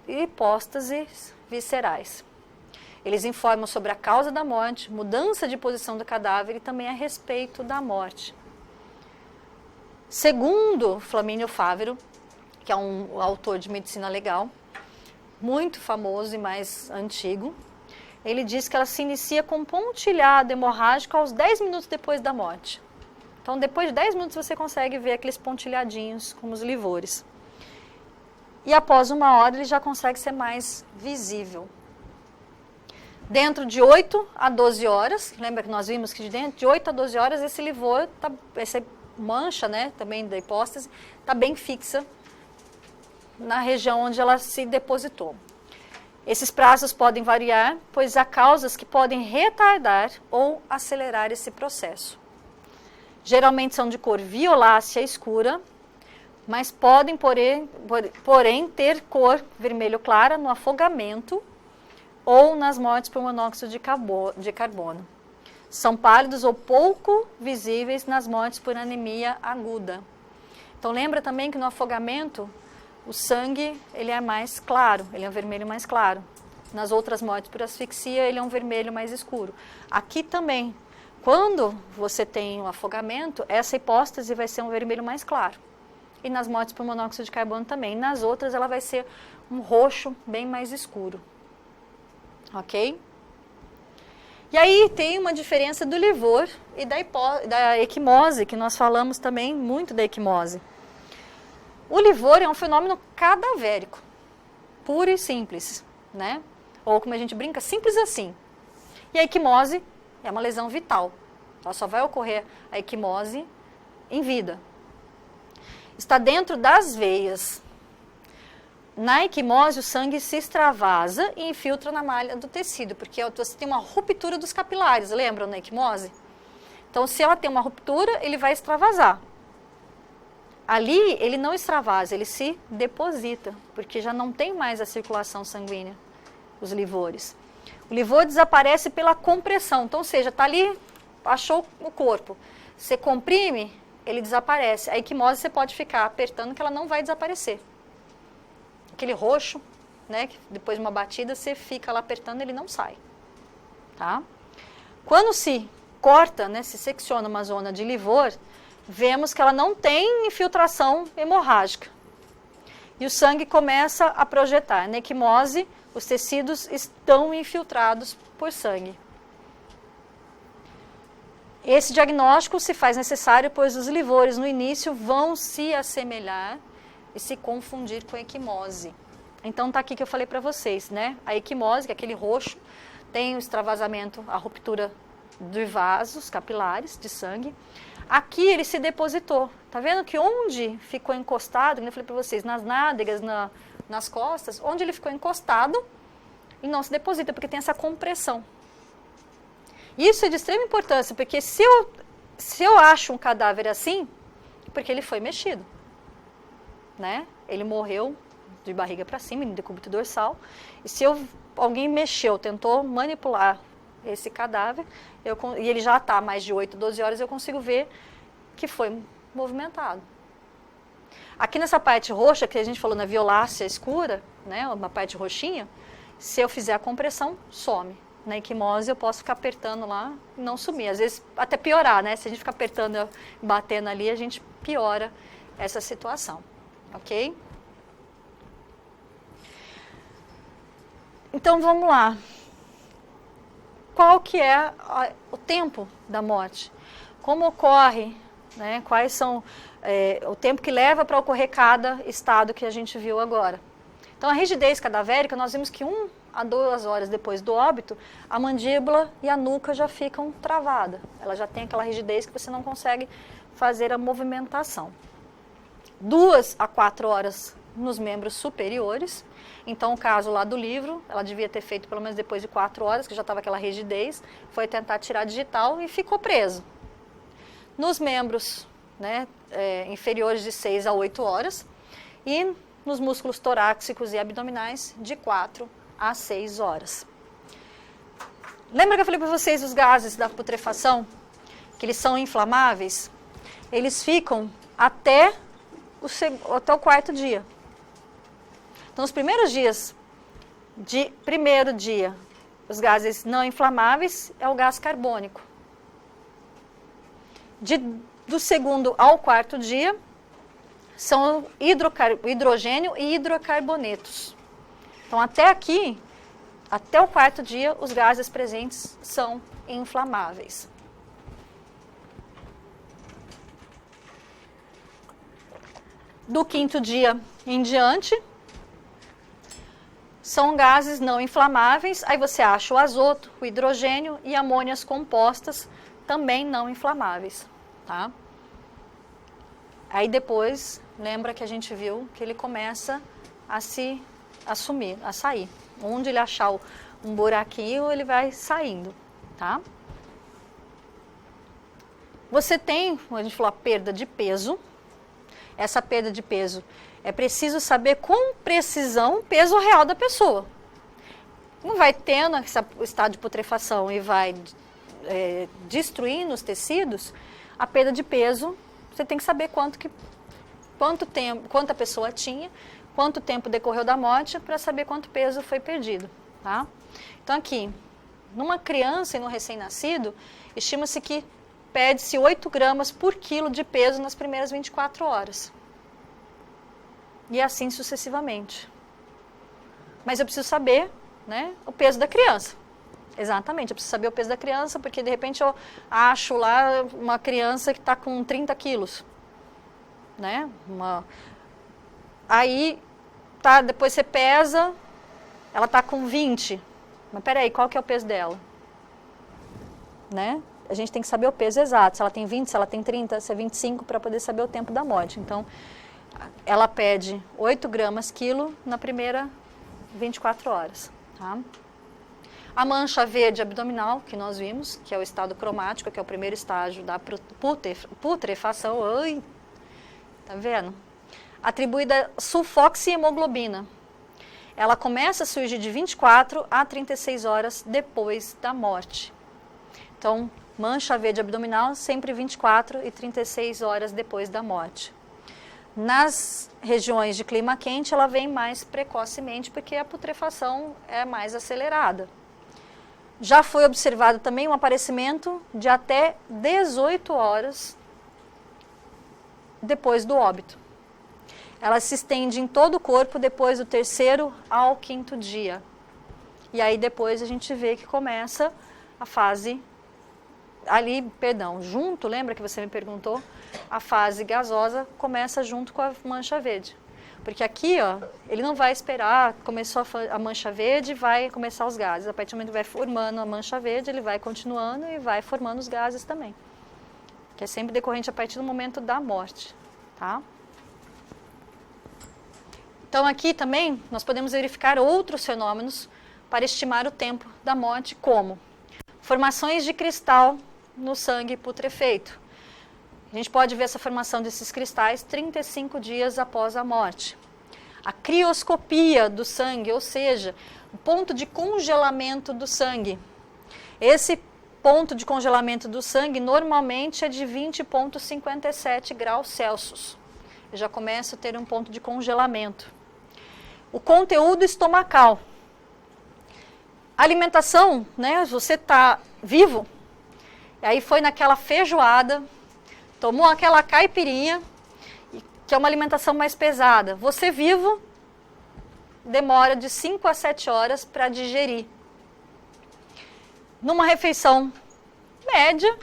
hipóstases viscerais. Eles informam sobre a causa da morte, mudança de posição do cadáver e também a respeito da morte. Segundo Flamínio Fávero, que é um autor de medicina legal, muito famoso e mais antigo, ele diz que ela se inicia com pontilhado hemorrágico aos 10 minutos depois da morte. Então, depois de 10 minutos, você consegue ver aqueles pontilhadinhos, como os livores. E após 1 hora, ele já consegue ser mais visível. Dentro de 8 a 12 horas, lembra que nós vimos que de 8 a 12 horas, esse livor, essa mancha, né, também da hipóstase, está bem fixa na região onde ela se depositou. Esses prazos podem variar, pois há causas que podem retardar ou acelerar esse processo. Geralmente são de cor violácea escura, mas podem, porém, ter cor vermelho clara no afogamento ou nas mortes por monóxido de carbono. São pálidos ou pouco visíveis nas mortes por anemia aguda. Então, lembra também que no afogamento, o sangue ele é mais claro, ele é um vermelho mais claro. Nas outras mortes por asfixia, ele é um vermelho mais escuro. Aqui também, quando você tem um afogamento, essa hipóstase vai ser um vermelho mais claro. E nas mortes por monóxido de carbono também. Nas outras, ela vai ser um roxo bem mais escuro. Ok? E aí tem uma diferença do livor e da equimose, que nós falamos também muito da equimose. O livor é um fenômeno cadavérico, puro e simples, né? Ou como a gente brinca, simples assim. E a equimose é uma lesão vital. Ela só vai ocorrer a equimose em vida. Está dentro das veias. Na equimose, o sangue se extravasa e infiltra na malha do tecido, porque você tem uma ruptura dos capilares, lembram na equimose? Então, se ela tem uma ruptura, ele vai extravasar. Ali, ele não extravasa, ele se deposita, porque já não tem mais a circulação sanguínea, os livores. O livor desaparece pela compressão, então, ou seja, está ali, achou o corpo. Você comprime, ele desaparece. A equimose você pode ficar apertando que ela não vai desaparecer. Aquele roxo, né, que depois de uma batida, você fica lá apertando, ele não sai. Tá? Quando se corta, né, se secciona uma zona de livor, vemos que ela não tem infiltração hemorrágica. E o sangue começa a projetar. Na equimose, os tecidos estão infiltrados por sangue. Esse diagnóstico se faz necessário, pois os livores no início vão se assemelhar e se confundir com a equimose. Então, está aqui que eu falei para vocês, né? A equimose, que é aquele roxo, tem o extravasamento, a ruptura de vasos capilares de sangue. Aqui ele se depositou. Tá vendo que onde ficou encostado, como eu falei para vocês, nas nádegas, nas costas, onde ele ficou encostado, ele não se deposita, porque tem essa compressão. Isso é de extrema importância, porque se eu acho um cadáver assim, porque ele foi mexido. Né? Ele morreu de barriga para cima, no decúbito dorsal. E se alguém mexeu, tentou manipular esse cadáver, e ele já está mais de 8, 12 horas, eu consigo ver que foi movimentado. Aqui nessa parte roxa, que a gente falou na violácea escura, né, uma parte roxinha, se eu fizer a compressão, some. Na equimose eu posso ficar apertando lá e não sumir. Às vezes até piorar, né? Se a gente ficar apertando e batendo ali, a gente piora essa situação. Ok? Então, vamos lá. Qual que é o tempo da morte? Como ocorre, né? Quais são o tempo que leva para ocorrer cada estado que a gente viu agora? Então, a rigidez cadavérica, nós vimos que 1 a 2 horas depois do óbito, a mandíbula e a nuca já ficam travadas. Ela já tem aquela rigidez que você não consegue fazer a movimentação. 2 a 4 horas nos membros superiores. Então, o caso lá do livro, ela devia ter feito pelo menos depois de 4 horas, que já estava aquela rigidez, foi tentar tirar digital e ficou preso. Nos membros, né, inferiores de 6 a 8 horas e nos músculos torácicos e abdominais de 4 a 6 horas. Lembra que eu falei para vocês os gases da putrefação? Que eles são inflamáveis? Eles ficam até o 4º dia. Então, os primeiros dias, primeiro dia, os gases não inflamáveis é o gás carbônico. De Do segundo ao quarto dia, são hidrogênio e hidrocarbonetos. Então, até aqui, até o quarto dia, os gases presentes são inflamáveis. Do quinto dia em diante, são gases não inflamáveis. Aí você acha o azoto, o hidrogênio e amônias compostas, também não inflamáveis, tá? Aí depois, lembra que a gente viu que ele começa a se assumir, a sair. Onde ele achar um buraquinho, ele vai saindo, tá? Você tem, como a gente falou, a perda de peso. Essa perda de peso, é preciso saber com precisão o peso real da pessoa. Não vai tendo esse estado de putrefação e vai destruindo os tecidos, a perda de peso, você tem que saber quanto tempo, quanto a pessoa tinha, quanto tempo decorreu da morte, para saber quanto peso foi perdido, tá? Então aqui, numa criança e no recém-nascido, estima-se que perde-se 8 gramas por quilo de peso nas primeiras 24 horas. E assim sucessivamente. Mas eu preciso saber, né, o peso da criança. Exatamente, eu preciso saber o peso da criança, porque de repente eu acho lá uma criança que está com 30 quilos. Né? Aí, tá, depois você pesa, ela está com 20. Mas peraí, qual que é o peso dela? Né? A gente tem que saber o peso exato, se ela tem 20, se ela tem 30, se é 25, para poder saber o tempo da morte. Então, ela perde 8 gramas quilo na primeira 24 horas. Tá? A mancha verde abdominal, que nós vimos, que é o estado cromático, que é o primeiro estágio da putrefação. Ai, tá vendo? Atribuída a sulfoxihemoglobina. Ela começa a surgir de 24 a 36 horas depois da morte. Então, mancha verde abdominal, sempre 24 e 36 horas depois da morte. Nas regiões de clima quente, ela vem mais precocemente, porque a putrefação é mais acelerada. Já foi observado também um aparecimento de até 18 horas depois do óbito. Ela se estende em todo o corpo depois do 3º ao 5º dia. E aí depois a gente vê que começa a fase... junto, lembra que você me perguntou? A fase gasosa começa junto com a mancha verde. Porque aqui, ó, ele não vai esperar, começou a mancha verde, vai começar os gases. A partir do momento que vai formando a mancha verde, ele vai continuando e vai formando os gases também. Que é sempre decorrente a partir do momento da morte, tá? Então aqui também nós podemos verificar outros fenômenos para estimar o tempo da morte, como formações de cristal no sangue putrefeito. A gente pode ver essa formação desses cristais 35 dias após a morte. A crioscopia do sangue, ou seja, o ponto de congelamento do sangue. Esse ponto de congelamento do sangue normalmente é de 20,57 graus Celsius. Eu já começo a ter um ponto de congelamento. O conteúdo estomacal. A alimentação, né? Você está vivo, e aí foi naquela feijoada, tomou aquela caipirinha, que é uma alimentação mais pesada. Você vivo, demora de 5 a 7 horas para digerir. Numa refeição média,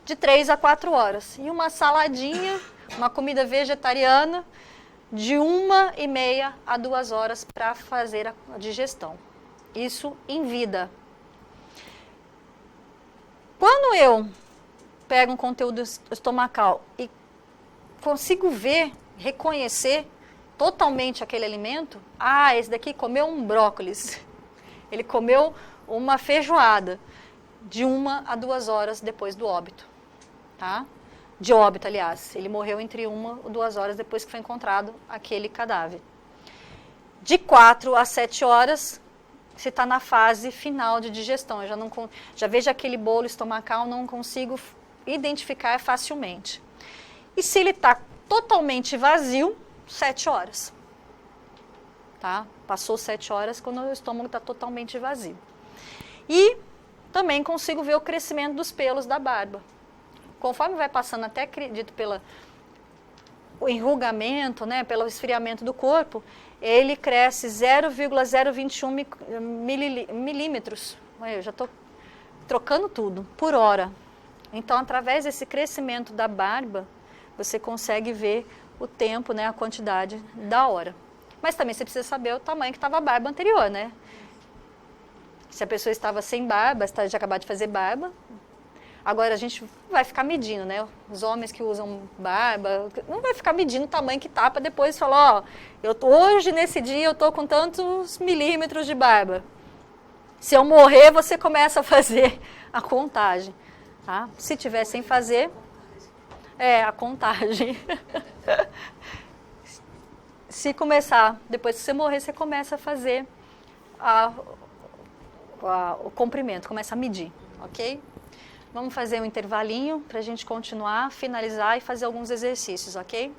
de 3 a 4 horas. E uma saladinha, uma comida vegetariana, de 1h30 a 2 horas para fazer a digestão. Isso em vida. Quando eu pego um conteúdo estomacal e consigo ver, reconhecer totalmente aquele alimento, esse daqui comeu um brócolis, ele comeu uma feijoada, de 1 a 2 horas depois do óbito, tá? De óbito, aliás, ele morreu entre 1 ou 2 horas depois que foi encontrado aquele cadáver. De 4 a 7 horas, você está na fase final de digestão. Eu já vejo aquele bolo estomacal, não consigo identificar facilmente. E se ele está totalmente vazio, 7 horas. Tá? Passou 7 horas quando o estômago está totalmente vazio. E também consigo ver o crescimento dos pelos da barba. Conforme vai passando, até acredito, pelo enrugamento, né, pelo esfriamento do corpo, ele cresce 0,021 milímetros. Eu já estou trocando tudo, por hora. Então, através desse crescimento da barba, você consegue ver o tempo, né, a quantidade da hora. Mas também você precisa saber o tamanho que estava a barba anterior, né? Se a pessoa estava sem barba, já acabou de fazer barba. Agora a gente vai ficar medindo, né? Os homens que usam barba, não vai ficar medindo o tamanho que tá para depois falar, ó, hoje nesse dia eu tô com tantos milímetros de barba. Se eu morrer, você começa a fazer a contagem, tá? Se tiver sem fazer, a contagem. Se começar, depois que você morrer, você começa a fazer o comprimento, começa a medir, ok? Vamos fazer um intervalinho para a gente continuar, finalizar e fazer alguns exercícios, ok?